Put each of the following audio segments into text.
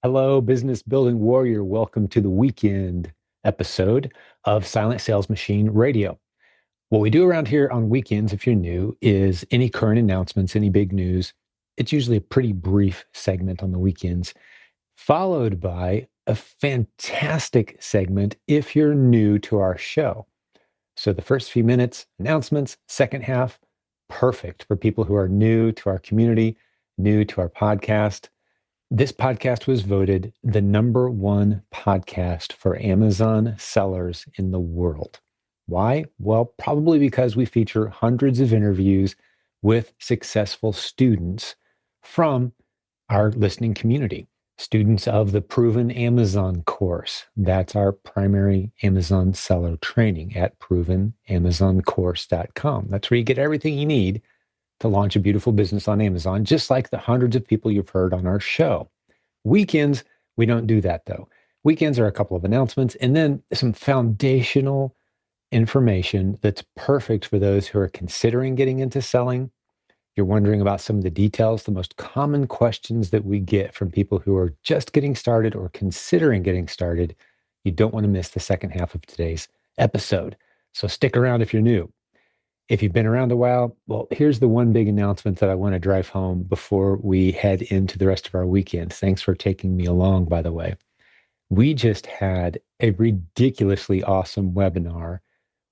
Hello, business building warrior. Welcome to the weekend episode of Silent Sales Machine Radio. What we do around here on weekends, if you're new, is any current announcements, any big news. It's usually a pretty brief segment on the weekends, followed by a fantastic segment if you're new to our show. So the first few minutes, announcements, second half, perfect for people who are new to our community, new to our podcast. This podcast was voted the #1 podcast for Amazon sellers in the world. Why? Well, probably because we feature hundreds of interviews with successful students from our listening community. Students of the Proven Amazon course. That's our primary Amazon seller training at provenamazoncourse.com. That's where you get everything you need to launch a beautiful business on Amazon, just like the hundreds of people you've heard on our show. Weekends, we don't do that though. Weekends are a couple of announcements and then some foundational information that's perfect for those who are considering getting into selling. You're wondering about some of the details, the most common questions that we get from people who are just getting started or considering getting started. You don't want to miss the second half of today's episode. So stick around if you're new. If you've been around a while, well, here's the one big announcement that I want to drive home before we head into the rest of our weekend. Thanks for taking me along, by the way. We just had a ridiculously awesome webinar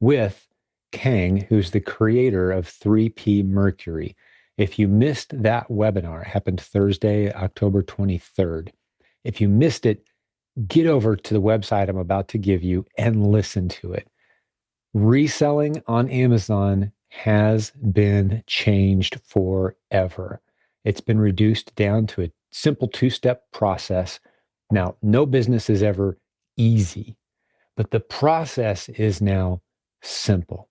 with Kang, who's the creator of 3P Mercury. If you missed that webinar, it happened Thursday, October 23rd. If you missed it, get over to the website I'm about to give you and listen to it. Reselling on Amazon has been changed forever. It's been reduced down to a simple two-step process. Now, no business is ever easy, but the process is now simple.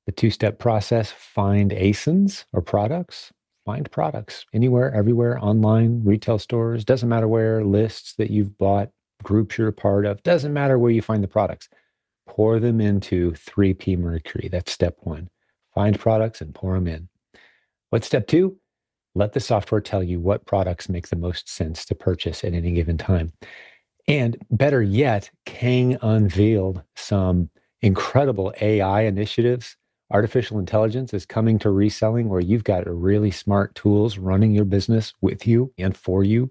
The two-step process: find ASINs or products, find products anywhere, everywhere, online, retail stores, doesn't matter where, lists that you've bought, groups you're a part of, doesn't matter where you find the products. Pour them into 3P Mercury. That's step one. Find products and pour them in. What's step two? Let the software tell you what products make the most sense to purchase at any given time. And better yet, Kang unveiled some incredible AI initiatives. Artificial intelligence is coming to reselling where you've got really smart tools running your business with you and for you.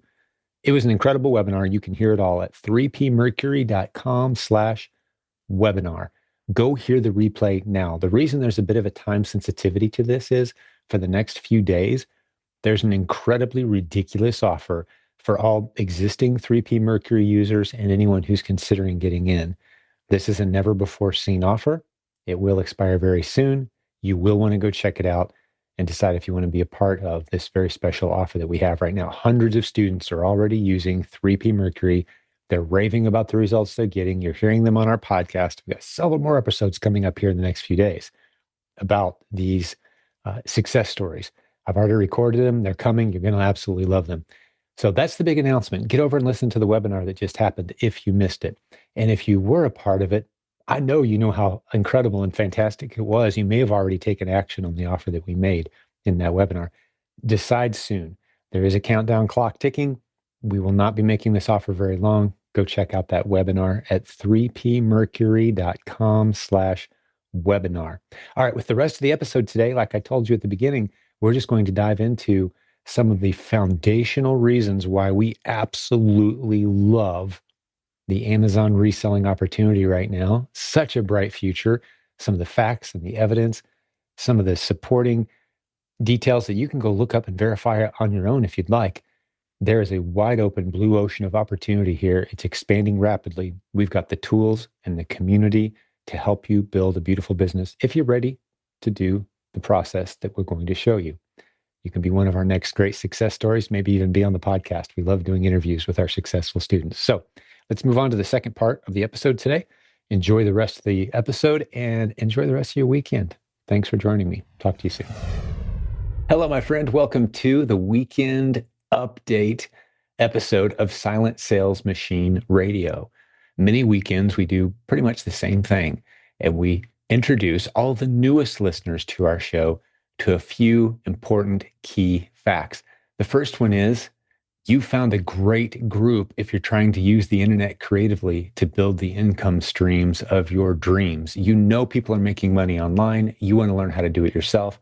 It was an incredible webinar. You can hear it all at 3pmercury.com/webinar. Go hear the replay now. The reason there's a bit of a time sensitivity to this is for the next few days, there's an incredibly ridiculous offer for all existing 3P Mercury users and anyone who's considering getting in. This is a never before seen offer. It will expire very soon. You will want to go check it out and decide if you want to be a part of this very special offer that we have right now. Hundreds of students are already using 3P Mercury. They're raving about the results they're getting. You're hearing them on our podcast. We've got several more episodes coming up here in the next few days about these success stories. I've already recorded them. They're coming. You're going to absolutely love them. So that's the big announcement. Get over and listen to the webinar that just happened if you missed it. And if you were a part of it, I know you know how incredible and fantastic it was. You may have already taken action on the offer that we made in that webinar. Decide soon. There is a countdown clock ticking. We will not be making this offer very long. Go check out that webinar at 3pmercury.com/webinar. All right, with the rest of the episode today, like I told you at the beginning, we're just going to dive into some of the foundational reasons why we absolutely love the Amazon reselling opportunity right now. Such a bright future. Some of the facts and the evidence, some of the supporting details that you can go look up and verify on your own if you'd like. There is a wide open blue ocean of opportunity here. It's expanding rapidly. We've got the tools and the community to help you build a beautiful business if you're ready to do the process that we're going to show you. You can be one of our next great success stories, maybe even be on the podcast. We love doing interviews with our successful students. So let's move on to the second part of the episode today. Enjoy the rest of the episode and enjoy the rest of your weekend. Thanks for joining me. Talk to you soon. Hello, my friend. Welcome to the weekend update episode of Silent Sales Machine Radio. Many weekends, we do pretty much the same thing, and we introduce all the newest listeners to our show to a few important key facts. The first one is You found a great group if you're trying to use the internet creatively to build the income streams of your dreams. You know people are making money online. You want to learn how to do it yourself.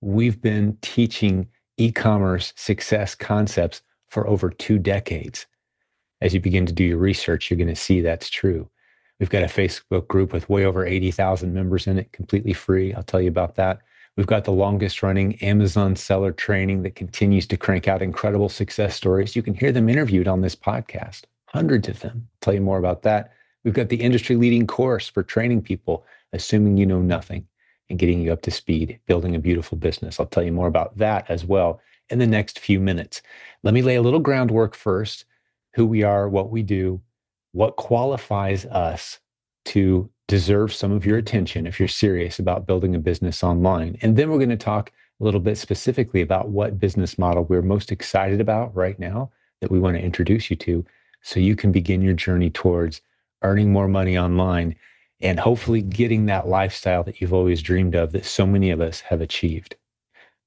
We've been teaching e-commerce success concepts for over 2 decades. As you begin to do your research, you're going to see that's true. We've got a Facebook group with way over 80,000 members in it, completely free. I'll tell you about that. We've got the longest running Amazon seller training that continues to crank out incredible success stories. You can hear them interviewed on this podcast, hundreds of them. I'll tell you more about that. We've got the industry leading course for training people, assuming you know nothing and getting you up to speed, building a beautiful business. I'll tell you more about that as well in the next few minutes. Let me lay a little groundwork first: who we are, what we do, what qualifies us to deserve some of your attention if you're serious about building a business online. And then we're going to talk a little bit specifically about what business model we're most excited about right now that we want to introduce you to, so you can begin your journey towards earning more money online and hopefully getting that lifestyle that you've always dreamed of, that so many of us have achieved.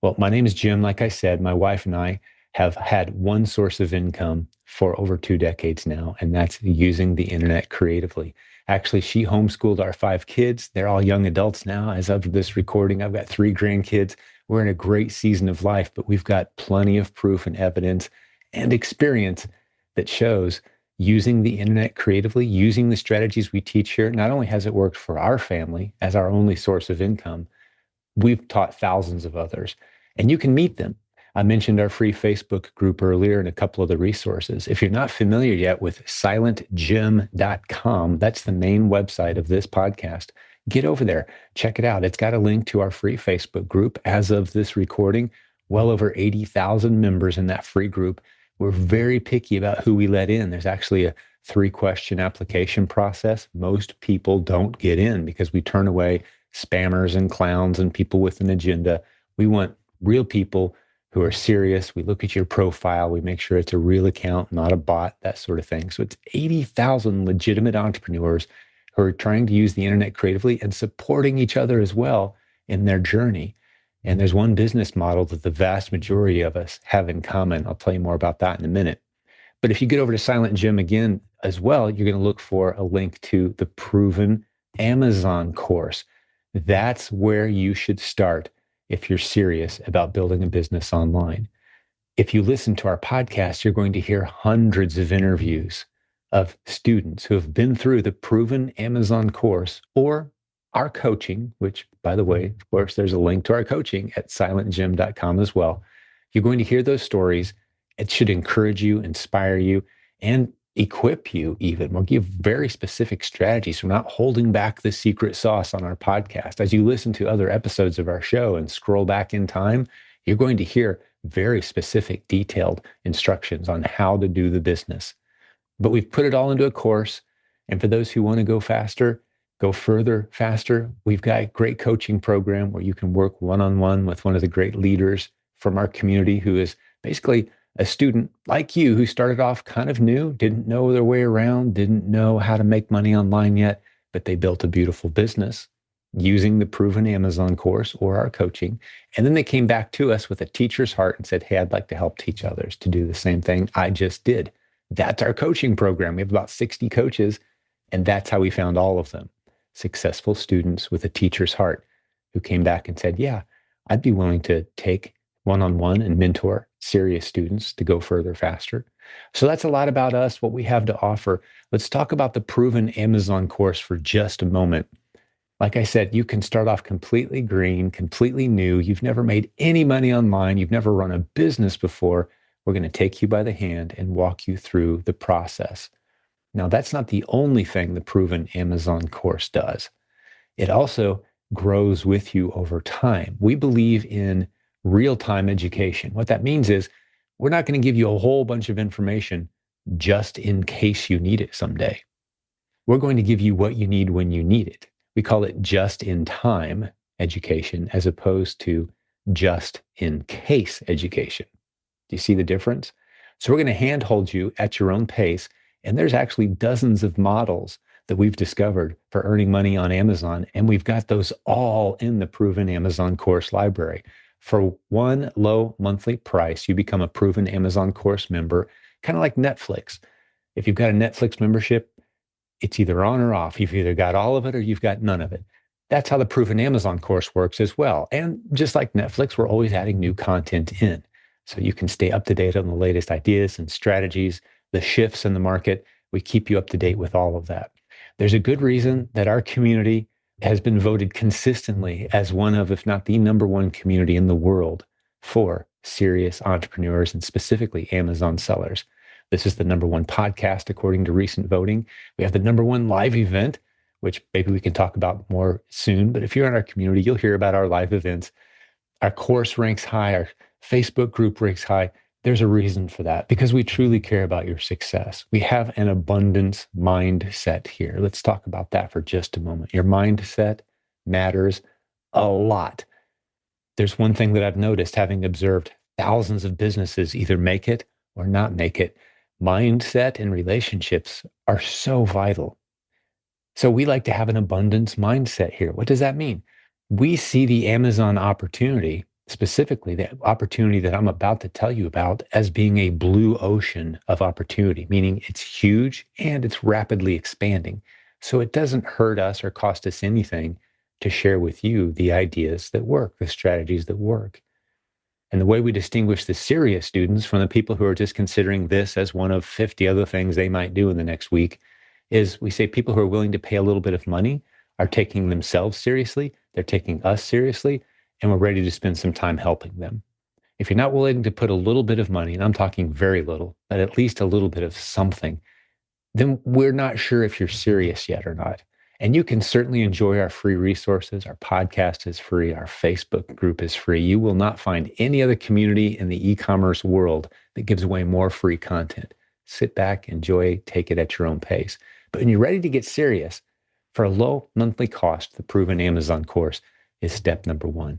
Well, my name is Jim. Like I said, my wife and I have had one source of income for over 2 decades now, and that's using the internet creatively. Actually, she homeschooled our 5 kids. They're all young adults now. As of this recording, I've got 3 grandkids. We're in a great season of life, but we've got plenty of proof and evidence and experience that shows using the internet creatively, using the strategies we teach here. Not only has it worked for our family as our only source of income, we've taught thousands of others, and you can meet them. I mentioned our free Facebook group earlier and a couple of the resources. If you're not familiar yet with silentjimdotcom, that's the main website of this podcast. Get over there, check it out. It's got a link to our free Facebook group. As of this recording, well over 80,000 members in that free group. We're very picky about who we let in. There's actually a 3-question application process. Most people don't get in because we turn away spammers and clowns and people with an agenda. We want real people who are serious. We look at your profile. We make sure it's a real account, not a bot, that sort of thing. So it's 80,000 legitimate entrepreneurs who are trying to use the internet creatively and supporting each other as well in their journey. And there's one business model that the vast majority of us have in common. I'll tell you more about that in a minute. But if you get over to Silent Jim again as well, you're going to look for a link to the Proven Amazon course. That's where you should start if you're serious about building a business online. If you listen to our podcast, you're going to hear hundreds of interviews of students who have been through the Proven Amazon course or our coaching, which, by the way, of course, there's a link to our coaching at silentjim.com as well. You're going to hear those stories. It should encourage you, inspire you, and equip you even. We'll give very specific strategies. We're not holding back the secret sauce on our podcast. As you listen to other episodes of our show and scroll back in time, you're going to hear very specific, detailed instructions on how to do the business. But we've put it all into a course. And for those who want to go faster, go further, faster, we've got a great coaching program where you can work one-on-one with one of the great leaders from our community who is basically a student like you who started off kind of new, didn't know their way around, didn't know how to make money online yet, but they built a beautiful business using the Proven Amazon course or our coaching. And then they came back to us with a teacher's heart and said, hey, I'd like to help teach others to do the same thing I just did. That's our coaching program. We have about 60 coaches, and that's how we found all of them. Successful students with a teacher's heart who came back and said, yeah, I'd be willing to take one-on-one and mentor serious students to go further faster. So that's a lot about us, what we have to offer. Let's talk about the Proven Amazon course for just a moment. Like I said, you can start off completely green, completely new. You've never made any money online. You've never run a business before. We're going to take you by the hand and walk you through the process. Now, that's not the only thing the Proven Amazon course does. It also grows with you over time. We believe in real-time education. What that means is we're not going to give you a whole bunch of information just in case you need it someday. We're going to give you what you need when you need it. We call it just-in-time education as opposed to just-in-case education. Do you see the difference? So we're going to handhold you at your own pace, and there's actually dozens of models that we've discovered for earning money on Amazon, and we've got those all in the Proven Amazon course library. For one low monthly price, you become a proven Amazon course member, kind of like Netflix. If you've got a Netflix membership, it's either on or off. You've either got all of it or you've got none of it. That's how the Proven Amazon course works as well. And just like Netflix, we're always adding new content in. So you can stay up to date on the latest ideas and strategies, the shifts in the market. We keep you up to date with all of that. There's a good reason that our community has been voted consistently as one of, if not the number one community in the world for serious entrepreneurs and specifically Amazon sellers. This is the number one podcast according to recent voting. We have the number one live event, which maybe we can talk about more soon. But if you're in our community, you'll hear about our live events. Our course ranks high, our Facebook group ranks high. There's a reason for that because we truly care about your success. We have an abundance mindset here. Let's talk about that for just a moment. Your mindset matters a lot. There's one thing that I've noticed having observed thousands of businesses either make it or not make it. Mindset and relationships are so vital. So we like to have an abundance mindset here. What does that mean? We see the Amazon opportunity, specifically the opportunity that I'm about to tell you about, as being a blue ocean of opportunity, meaning it's huge and it's rapidly expanding. So it doesn't hurt us or cost us anything to share with you the ideas that work, the strategies that work. And the way we distinguish the serious students from the people who are just considering this as one of 50 other things they might do in the next week is we say people who are willing to pay a little bit of money are taking themselves seriously, they're taking us seriously, and we're ready to spend some time helping them. If you're not willing to put a little bit of money, and I'm talking very little, but at least a little bit of something, then we're not sure if you're serious yet or not. And you can certainly enjoy our free resources. Our podcast is free. Our Facebook group is free. You will not find any other community in the e-commerce world that gives away more free content. Sit back, enjoy, take it at your own pace. But when you're ready to get serious, for a low monthly cost, the Proven Amazon course is step number one.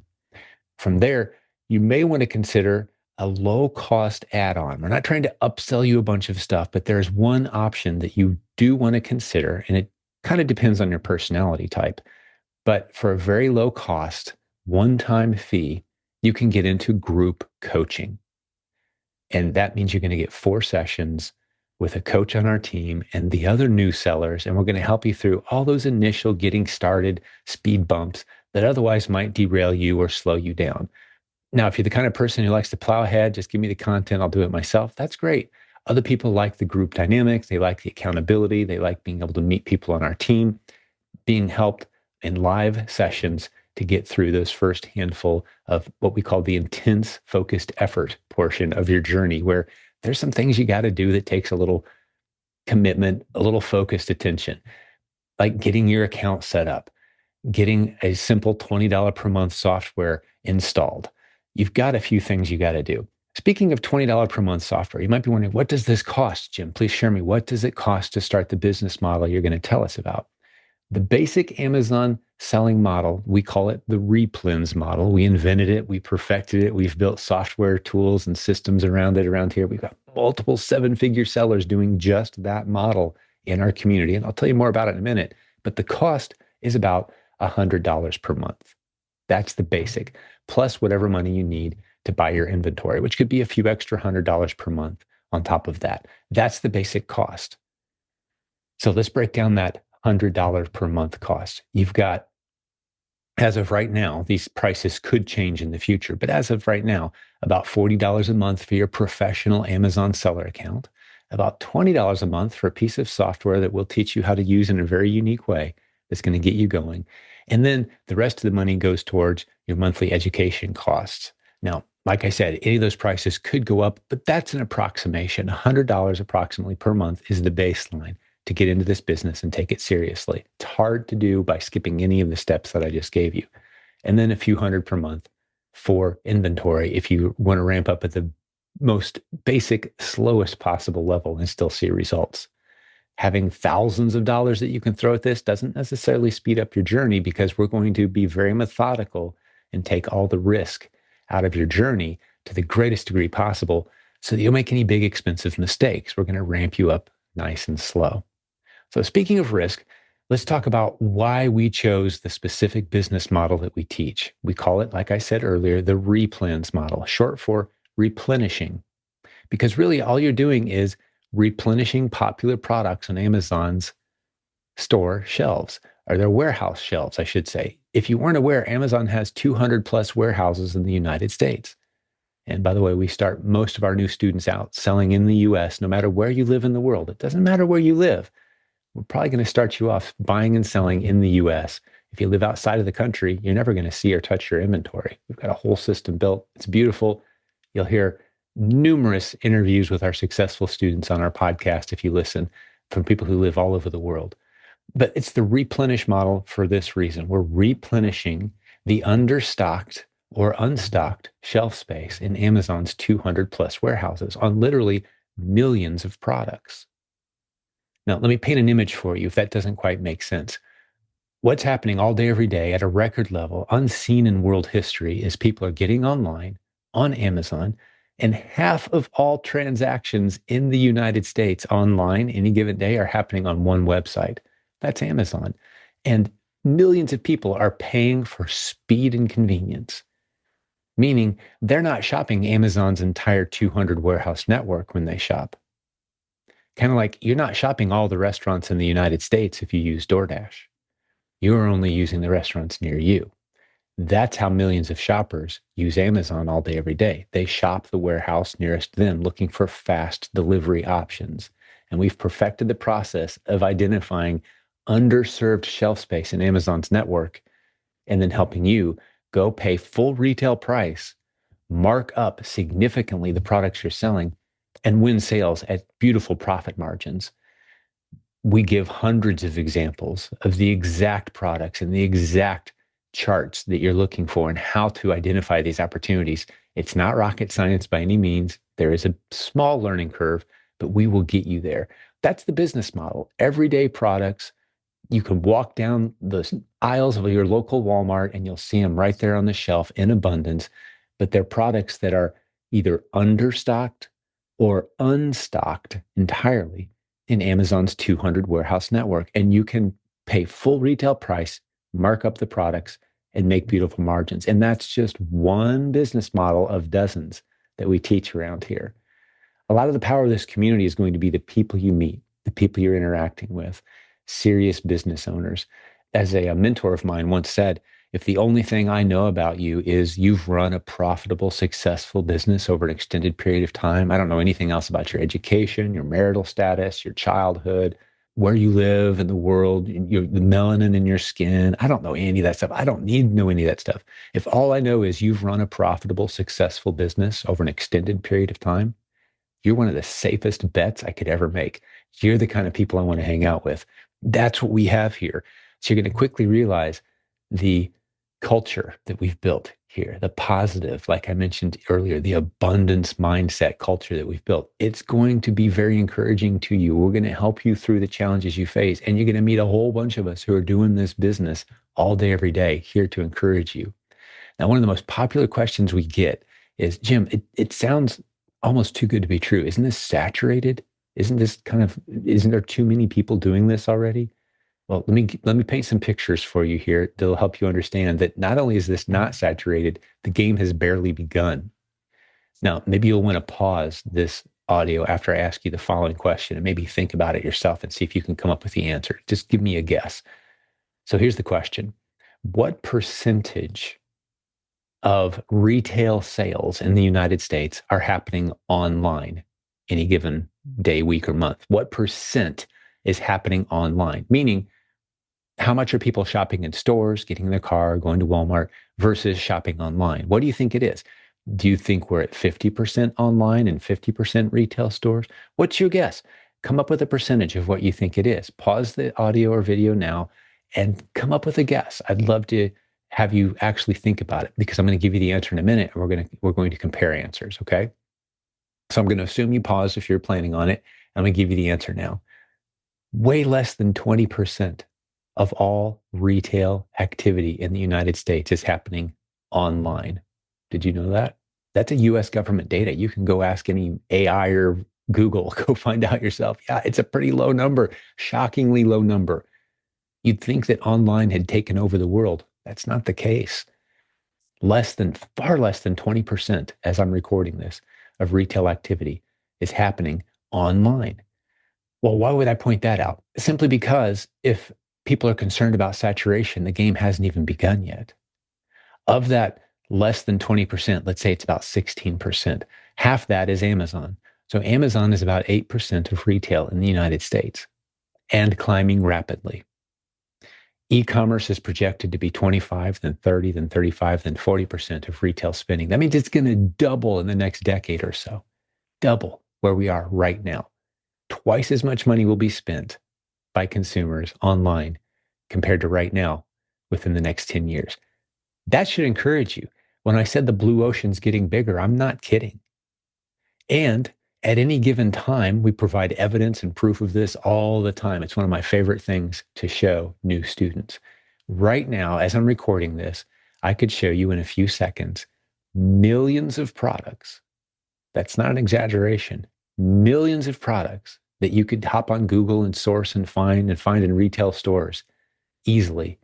From there, you may want to consider a low cost add-on. We're not trying to upsell you a bunch of stuff, but there's one option that you do want to consider, and it kind of depends on your personality type. But for a very low cost, one-time fee, you can get into group coaching. And that means you're going to get 4 sessions with a coach on our team and the other new sellers. And we're going to help you through all those initial getting started speed bumps that otherwise might derail you or slow you down. Now, if you're the kind of person who likes to plow ahead, just give me the content, I'll do it myself, that's great. Other people like the group dynamics, they like the accountability, they like being able to meet people on our team, being helped in live sessions to get through those first handful of what we call the intense focused effort portion of your journey, where there's some things you got to do that takes a little commitment, a little focused attention, like getting your account set up, getting a simple $20 per month software installed. You've got a few things you got to do. Speaking of $20 per month software, you might be wondering, what does this cost, Jim? Please share me. What does it cost to start the business model you're going to tell us about? The basic Amazon selling model, we call it the replens model. We invented it. We perfected it. We've built software tools and systems around it around here. We've got multiple 7-figure sellers doing just that model in our community. And I'll tell you more about it in a minute. But the cost is about $100 per month. That's the basic, plus whatever money you need to buy your inventory, which could be a few extra $100 per month on top of that. That's the basic cost. So let's break down that $100 per month cost. You've got, as of right now, these prices could change in the future, but as of right now, about $40 a month for your professional Amazon seller account, about $20 a month for a piece of software that will teach you how to use in a very unique way that's going to get you going. And then the rest of the money goes towards your monthly education costs. Now, like I said, any of those prices could go up, but that's an approximation. $100 approximately per month is the baseline to get into this business and take it seriously. It's hard to do by skipping any of the steps that I just gave you. And then a few hundred per month for inventory if you want to ramp up at the most basic, slowest possible level and still see results. Having thousands of dollars that you can throw at this doesn't necessarily speed up your journey because we're going to be very methodical and take all the risk out of your journey to the greatest degree possible so that you'll make any big expensive mistakes. We're going to ramp you up nice and slow. So speaking of risk, Let's talk about why we chose the specific business model that we teach. We call it, like I said earlier, the replens model, short for replenishing, because really all you're doing is replenishing popular products on Amazon's store shelves, or their warehouse shelves, I should say. If you weren't aware, Amazon has 200 plus warehouses in the United States. And by the way, we start most of our new students out selling in the US, no matter where you live in the world. It doesn't matter where you live. We're probably going to start you off buying and selling in the US. If you live outside of the country, you're never going to see or touch your inventory. We've got a whole system built. It's beautiful. You'll hear numerous interviews with our successful students on our podcast if you listen, from people who live all over the world. But it's the replenish model for this reason. We're replenishing the understocked or unstocked shelf space in Amazon's 200 plus warehouses on literally millions of products. Now, let me paint an image for you if that doesn't quite make sense. What's happening all day, every day at a record level, unseen in world history, is people are getting online on Amazon, and half of all transactions in the United States online any given day are happening on one website. That's Amazon. And millions of people are paying for speed and convenience, meaning they're not shopping Amazon's entire 200 warehouse network when they shop. Kind of like you're not shopping all the restaurants in the United States if you use DoorDash. You're only using the restaurants near you. That's how millions of shoppers use Amazon all day, every day. They shop the warehouse nearest them looking for fast delivery options. And we've perfected the process of identifying underserved shelf space in Amazon's network and then helping you go pay full retail price, mark up significantly the products you're selling, and win sales at beautiful profit margins. We give hundreds of examples of the exact products and the exact charts that you're looking for and how to identify these opportunities. It's not rocket science by any means. There is a small learning curve, but we will get you there. That's the business model. Everyday products. You can walk down the aisles of your local Walmart and you'll see them right there on the shelf in abundance, but they're products that are either understocked or unstocked entirely in Amazon's 200 warehouse network. And you can pay full retail price, mark up the products, and make beautiful margins. And that's just one business model of dozens that we teach around here. A lot of the power of this community is going to be the people you meet, the people you're interacting with, serious business owners. As a mentor of mine once said, if the only thing I know about you is you've run a profitable, successful business over an extended period of time, I don't know anything else about your education, your marital status, your childhood, where you live in the world, the melanin in your skin. I don't know any of that stuff. I don't need to know any of that stuff. If all I know is you've run a profitable, successful business over an extended period of time, you're one of the safest bets I could ever make. You're the kind of people I want to hang out with. That's what we have here. So you're going to quickly realize the culture that we've built here, the positive, like I mentioned earlier, the abundance mindset culture that we've built. It's going to be very encouraging to you. We're going to help you through the challenges you face. And you're going to meet a whole bunch of us who are doing this business all day, every day, here to encourage you. Now, one of the most popular questions we get is, Jim, it sounds almost too good to be true. Isn't this saturated? Isn't there too many people doing this already? Well, let me paint some pictures for you here that'll help you understand that not only is this not saturated, the game has barely begun. Now, maybe you'll want to pause this audio after I ask you the following question and maybe think about it yourself and see if you can come up with the answer. Just give me a guess. So here's the question. What percentage of retail sales in the United States are happening online any given day, week, or month? What percent is happening online? Meaning, how much are people shopping in stores, getting in their car, going to Walmart versus shopping online? What do you think it is? Do you think we're at 50% online and 50% retail stores? What's your guess? Come up with a percentage of what you think it is. Pause the audio or video now and come up with a guess. I'd love to have you actually think about it because I'm going to give you the answer in a minute and we're going to compare answers, okay? So I'm going to assume you paused if you're planning on it. I'm going to give you the answer now. Way less than 20% of all retail activity in the United States is happening online. Did you know that? That's a US government data. You can go ask any AI or Google, go find out yourself. Yeah, it's a pretty low number, shockingly low number. You'd think that online had taken over the world. That's not the case. Far less than 20%, as I'm recording this, of retail activity is happening online. Well, why would I point that out? Simply because if people are concerned about saturation, the game hasn't even begun yet. Of that less than 20%, let's say it's about 16%, half that is Amazon. So Amazon is about 8% of retail in the United States and climbing rapidly. E-commerce is projected to be 25, then 30, then 35, then 40% of retail spending. That means it's going to double in the next decade or so. Double where we are right now. Twice as much money will be spent by consumers online compared to right now within the next 10 years. That should encourage you. When I said the blue ocean's getting bigger, I'm not kidding. And at any given time, we provide evidence and proof of this all the time. It's one of my favorite things to show new students. Right now, as I'm recording this, I could show you in a few seconds millions of products. That's not an exaggeration. Millions of products that you could hop on Google and source and find in retail stores easily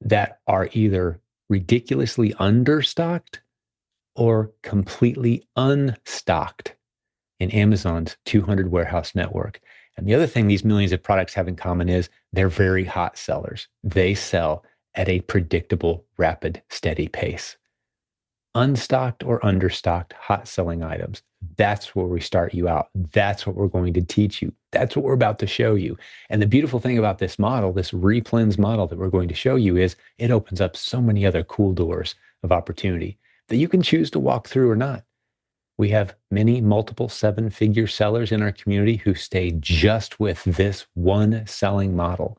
that are either ridiculously understocked or completely unstocked in Amazon's 200 warehouse network. And the other thing these millions of products have in common is they're very hot sellers. They sell at a predictable, rapid, steady pace. Unstocked or understocked hot selling items. That's where we start you out. That's what we're going to teach you. That's what we're about to show you. And the beautiful thing about this model, this replens model that we're going to show you is it opens up so many other cool doors of opportunity that you can choose to walk through or not. We have many multiple seven-figure sellers in our community who stay just with this one selling model,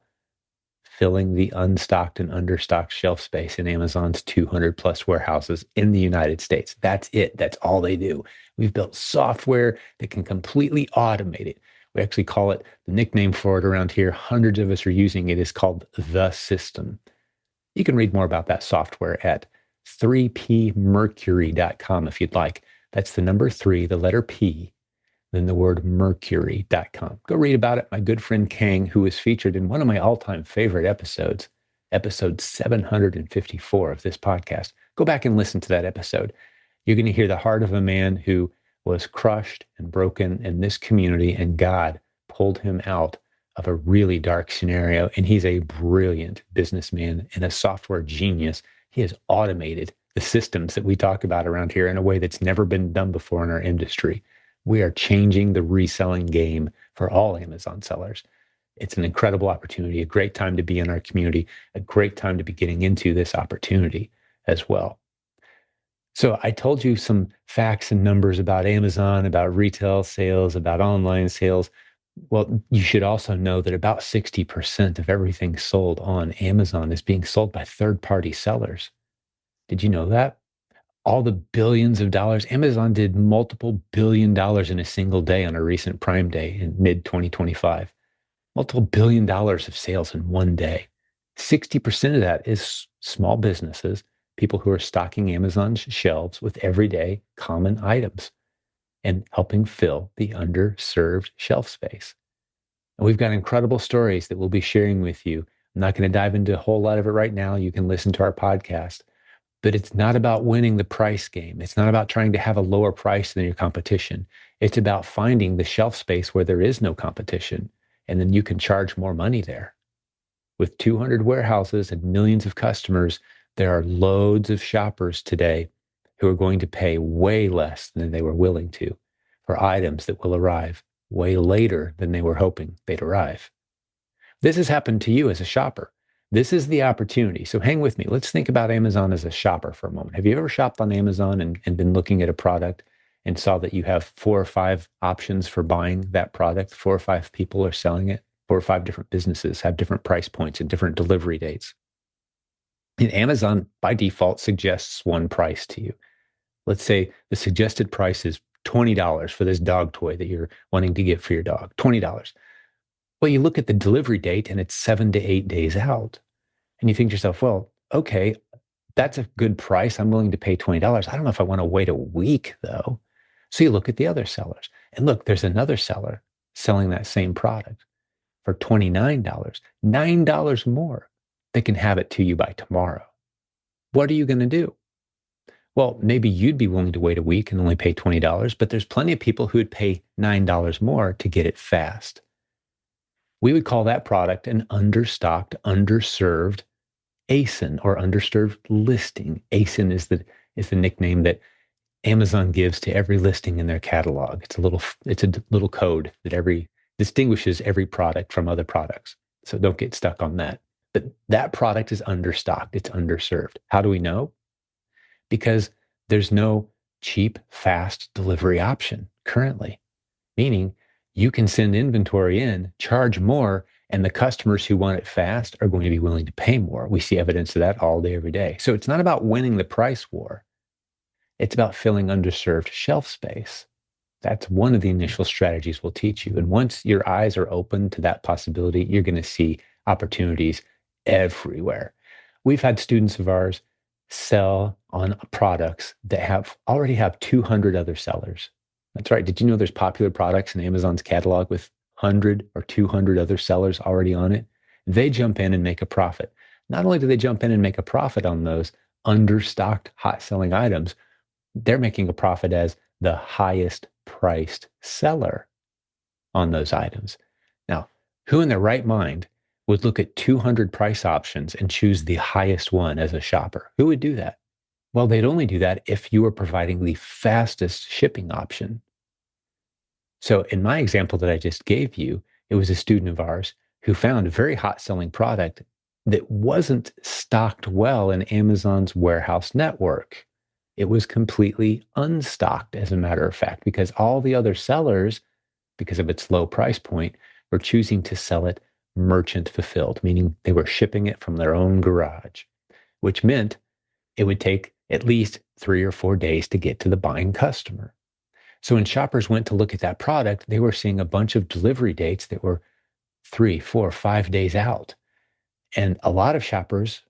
filling the unstocked and understocked shelf space in Amazon's 200 plus warehouses in the United States. That's it. That's all they do. We've built software that can completely automate it. We actually call it, the nickname for it around here, hundreds of us are using it, is called the system. You can read more about that software at 3pmercury.com if you'd like. That's the number 3, the letter P, then the word mercury.com. Go read about it. My good friend Kang, who was featured in one of my all-time favorite episodes, episode 754 of this podcast. Go back and listen to that episode. You're going to hear the heart of a man who was crushed and broken in this community, and God pulled him out of a really dark scenario. And he's a brilliant businessman and a software genius. He has automated the systems that we talk about around here in a way that's never been done before in our industry. We are changing the reselling game for all Amazon sellers. It's an incredible opportunity, a great time to be in our community, a great time to be getting into this opportunity as well. So I told you some facts and numbers about Amazon, about retail sales, about online sales. Well, you should also know that about 60% of everything sold on Amazon is being sold by third-party sellers. Did you know that? All the billions of dollars, Amazon did multiple $billion in a single day on a recent Prime Day in mid 2025. Multiple $billion of sales in one day. 60% of that is small businesses, people who are stocking Amazon's shelves with everyday common items and helping fill the underserved shelf space. And we've got incredible stories that we'll be sharing with you. I'm not going to dive into a whole lot of it right now. You can listen to our podcast. But it's not about winning the price game. It's not about trying to have a lower price than your competition. It's about finding the shelf space where there is no competition, and then you can charge more money there. With 200 warehouses and millions of customers, there are loads of shoppers today who are going to pay way less than they were willing to for items that will arrive way later than they were hoping they'd arrive. This has happened to you as a shopper. This is the opportunity. So hang with me. Let's think about Amazon as a shopper for a moment. Have you ever shopped on Amazon and been looking at a product and saw that you have 4 or 5 options for buying that product? 4 or 5 people are selling it. 4 or 5 different businesses have different price points and different delivery dates. And Amazon, by default, suggests one price to you. Let's say the suggested price is $20 for this dog toy that you're wanting to get for your dog. $20. Well, you look at the delivery date and it's 7 to 8 days out. And you think to yourself, well, okay, that's a good price. I'm willing to pay $20. I don't know if I want to wait a week though. So you look at the other sellers and look, there's another seller selling that same product. for $29, $9 more, they can have it to you by tomorrow. What are you going to do? Well, maybe you'd be willing to wait a week and only pay $20, but there's plenty of people who would pay $9 more to get it fast. We would call that product an understocked, underserved ASIN or underserved listing. ASIN is the nickname that Amazon gives to every listing in their catalog. It's a little code that distinguishes every product from other products. So don't get stuck on that. But that product is understocked. It's underserved. How do we know? Because there's no cheap, fast delivery option currently, meaning you can send inventory in, charge more, and the customers who want it fast are going to be willing to pay more. We see evidence of that all day, every day. So it's not about winning the price war. It's about filling underserved shelf space. That's one of the initial strategies we'll teach you. And once your eyes are open to that possibility, you're going to see opportunities everywhere. We've had students of ours sell on products that already have 200 other sellers. That's right. Did you know there's popular products in Amazon's catalog with 100 or 200 other sellers already on it? They jump in and make a profit. Not only do they jump in and make a profit on those understocked hot selling items, they're making a profit as the highest priced seller on those items. Now, who in their right mind would look at 200 price options and choose the highest one as a shopper? Who would do that? Well, they'd only do that if you were providing the fastest shipping option. So in my example that I just gave you, it was a student of ours who found a very hot selling product that wasn't stocked well in Amazon's warehouse network. It was completely unstocked, as a matter of fact, because all the other sellers, because of its low price point, were choosing to sell it merchant fulfilled, meaning they were shipping it from their own garage, which meant it would take at least 3 or 4 days to get to the buying customer. So when shoppers went to look at that product, they were seeing a bunch of delivery dates that were 3, 4, 5 days out. And a lot of shoppers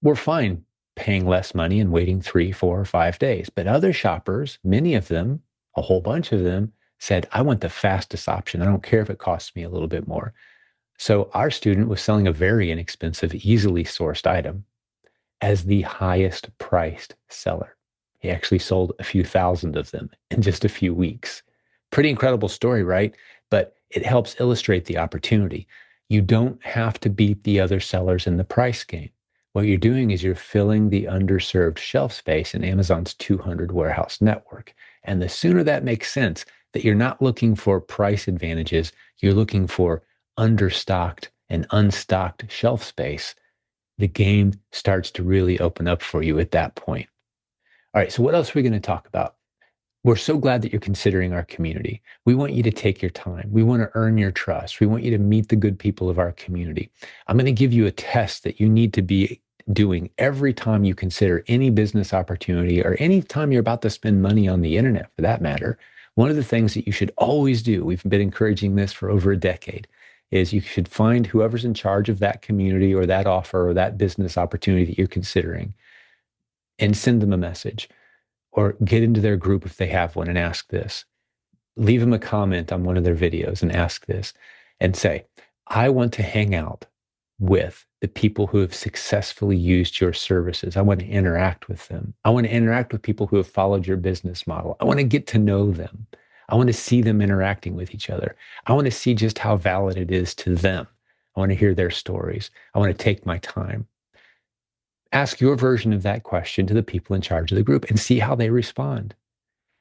were fine paying less money and waiting 3, 4, or 5 days. But other shoppers, many of them, a whole bunch of them, said, I want the fastest option. I don't care if it costs me a little bit more. So our student was selling a very inexpensive, easily sourced item as the highest priced seller. He actually sold a few thousand of them in just a few weeks. Pretty incredible story, right? But it helps illustrate the opportunity. You don't have to beat the other sellers in the price game. What you're doing is you're filling the underserved shelf space in Amazon's 200 warehouse network. And the sooner that makes sense, that you're not looking for price advantages, you're looking for understocked and unstocked shelf space, the game starts to really open up for you at that point. All right, so what else are we going to talk about? We're so glad that you're considering our community. We want you to take your time. We want to earn your trust. We want you to meet the good people of our community. I'm going to give you a test that you need to be doing every time you consider any business opportunity or any time you're about to spend money on the internet, for that matter. One of the things that you should always do, we've been encouraging this for over a decade, is you should find whoever's in charge of that community or that offer or that business opportunity that you're considering and send them a message or get into their group if they have one and ask this. Leave them a comment on one of their videos and ask this and say, I want to hang out with the people who have successfully used your services. I want to interact with them. I want to interact with people who have followed your business model. I want to get to know them. I want to see them interacting with each other. I want to see just how valid it is to them. I want to hear their stories. I want to take my time. Ask your version of that question to the people in charge of the group and see how they respond.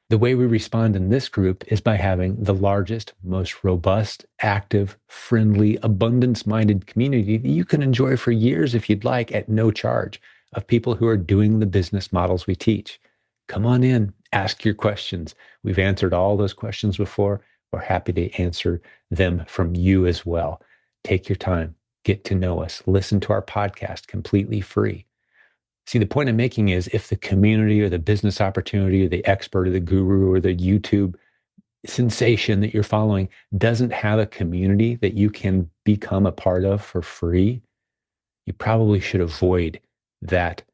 The way we respond in this group is by having the largest, most robust, active, friendly, abundance-minded community that you can enjoy for years if you'd like at no charge of people who are doing the business models we teach. Come on in, ask your questions. We've answered all those questions before. We're happy to answer them from you as well. Take your time, get to know us, listen to our podcast completely free. See, the point I'm making is if the community or the business opportunity or the expert or the guru or the YouTube sensation that you're following doesn't have a community that you can become a part of for free, you probably should avoid that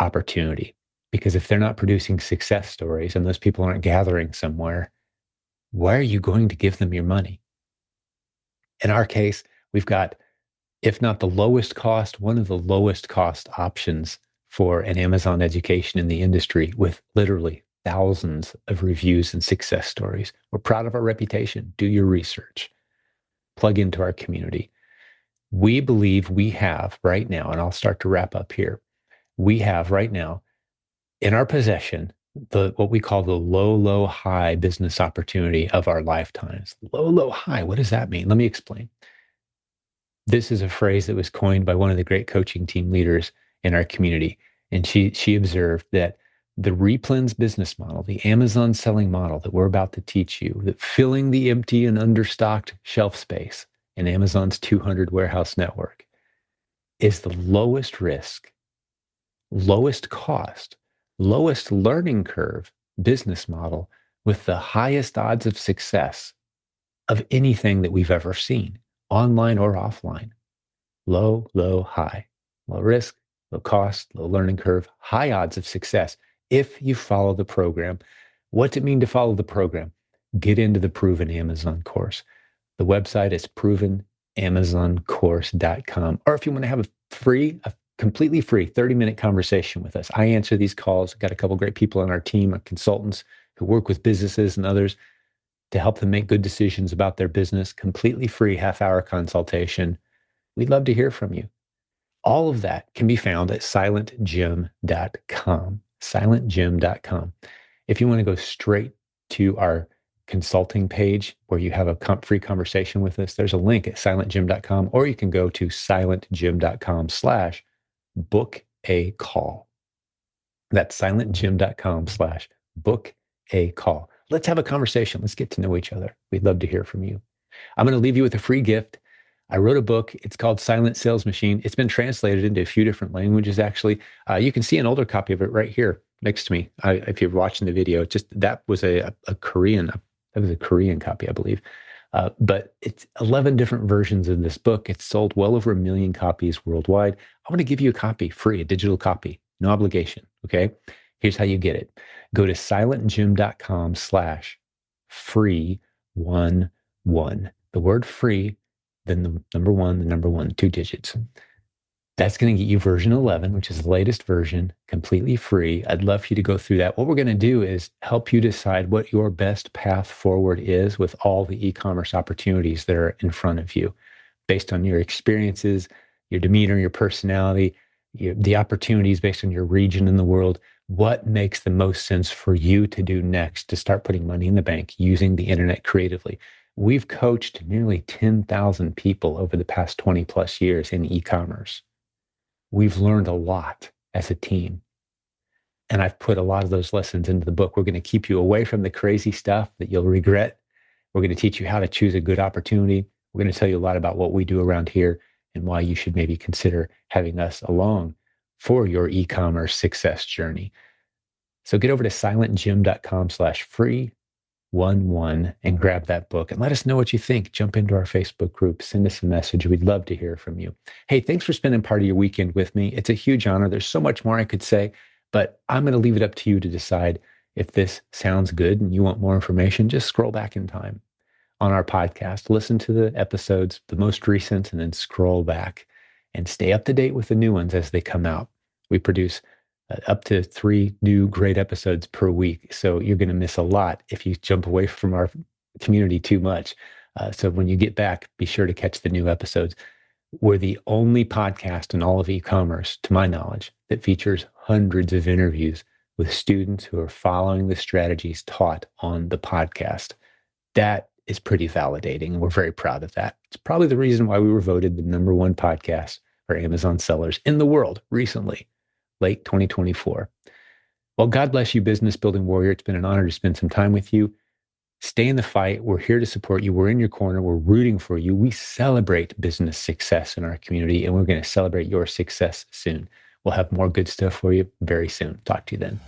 opportunity. Because if they're not producing success stories and those people aren't gathering somewhere, why are you going to give them your money? In our case, We've got, if not the lowest cost, one of the lowest cost options for an Amazon education in the industry, with literally thousands of reviews and success stories. We're proud of our reputation. Do your research. Plug into our community. We believe we have right now, and I'll start to wrap up here. We have right now in our possession what we call the low, high business opportunity of our lifetimes. Low, high. What does that mean? Let me explain. This is a phrase that was coined by one of the great coaching team leaders in our community. And she observed that the replens business model, the Amazon selling model that we're about to teach you, that filling the empty and understocked shelf space in Amazon's 200 warehouse network is the lowest risk, lowest cost, lowest learning curve business model with the highest odds of success of anything that we've ever seen, online or offline. Low, high. Low risk, low cost, low learning curve, high odds of success if you follow the program. What's it mean to follow the program? Get into the Proven Amazon course. The website is provenamazoncourse.com. Or if you want to have a completely free 30-minute conversation with us, I answer these calls. Got a couple great people on our team, consultants who work with businesses and others to help them make good decisions about their business. Completely free half-hour consultation. We'd love to hear from you. All of that can be found at silentjimdotcom. Silentjim.com. If you want to go straight to our consulting page where you have a free conversation with us, there's a link at silentjim.com, or you can go to silentjim.com/book a call. That's silentjim.com/book a call. Let's have a conversation. Let's get to know each other. We'd love to hear from you. I'm going to leave you with a free gift. I wrote a book. It's called Silent Sales Machine. It's been translated into a few different languages, actually. You can see an older copy of it right here next to me. If you're watching the video, that was a Korean copy, I believe. But it's 11 different versions of this book. It's sold well over 1 million copies worldwide. I want to give you a copy free, a digital copy, no obligation. Okay. Here's how you get it. Go to silentjim.com/free11. The word free, then the number one, 2 digits. That's going to get you version 11, which is the latest version, completely free. I'd love for you to go through that. What we're going to do is help you decide what your best path forward is with all the e-commerce opportunities that are in front of you, based on your experiences, your demeanor, your personality, the opportunities based on your region in the world. What makes the most sense for you to do next to start putting money in the bank using the internet creatively? We've coached nearly 10,000 people over the past 20 plus years in e-commerce. We've learned a lot as a team. And I've put a lot of those lessons into the book. We're going to keep you away from the crazy stuff that you'll regret. We're going to teach you how to choose a good opportunity. We're going to tell you a lot about what we do around here and why you should maybe consider having us along for your e-commerce success journey. So get over to silentjim.com/free11 and grab that book and let us know what you think. Jump into our Facebook group, send us a message. We'd love to hear from you. Hey, thanks for spending part of your weekend with me. It's a huge honor. There's so much more I could say, but I'm going to leave it up to you to decide if this sounds good and you want more information. Just scroll back in time on our podcast, listen to the episodes, the most recent, and then scroll back and stay up to date with the new ones as they come out. We produce up to 3 new great episodes per week. So you're going to miss a lot if you jump away from our community too much. So when you get back, be sure to catch the new episodes. We're the only podcast in all of e-commerce, to my knowledge, that features hundreds of interviews with students who are following the strategies taught on the podcast. That is pretty validating. We're very proud of that. It's probably the reason why we were voted the #1 podcast for Amazon sellers in the world recently, late 2024. Well, God bless you, business building warrior. It's been an honor to spend some time with you. Stay in the fight. We're here to support you. We're in your corner. We're rooting for you. We celebrate business success in our community, and we're going to celebrate your success soon. We'll have more good stuff for you very soon. Talk to you then.